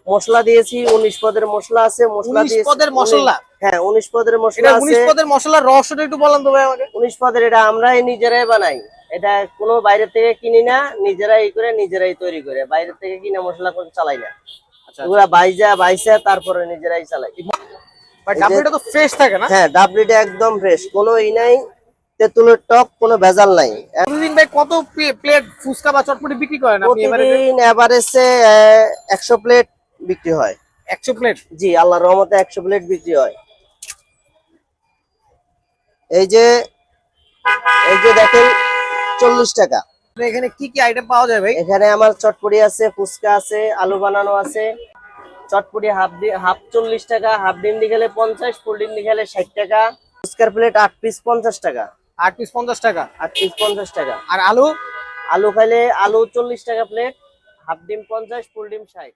মশলা দিয়েছি 19 পদের মশলা আছে, মশলা 19 দিয়েছি পদের মশলা? হ্যাঁ 19 পদের মশলা এটা আছে। 19 পদের মশলার রহস্যটা একটু বলেন তো ভাই আমাকে। 19 পদের এটা আমরাই নিজেরাই বানাই, এটা কোনো বাইরে থেকে কিনি না, নিজেরাই করে নিজেরাই তৈরি করে, বাইরে থেকে কিনা মশলা করে চালাই না। আচ্ছা এগুলা বাইসা তারপরে নিজেরাই চালাই। ভাই ডাবলিটা তো ফ্রেশ থাকে না? হ্যাঁ ডাবলিটা একদম ফ্রেশ, কোনো ই নাই, তেঁতুলের টক, কোনো ভেজাল নাই। প্রতিদিন ভাই কত প্লেট ফুচকা বা চটপটি বিক্রি করেন আপনি এবারে? প্রতিদিন এভারেজে 100 প্লেট বিক্রি হয়। 100 প্লেট? জি আল্লাহর রহমতে 100 প্লেট বিক্রি হয়। এই যে দেখেন 40 টাকা। এখানে কি কি আইটেম পাওয়া যায় ভাই? এখানে আমার চটপটি আছে, ফুচকা আছে, আলু বানানো আছে। চটপটি হাফ 40 টাকা, হাফ ডিম দিয়ে খেলে 50, ফুল ডিম দিয়ে খেলে 60 টাকা। ফুচকার প্লেট 8 পিস 50 টাকা। 8 পিস 50 টাকা? 8 পিস 50 টাকা। আর আলু? আলু খাইলে আলু 40 টাকা প্লেট, হাফ ডিম 50, ফুল ডিম 60।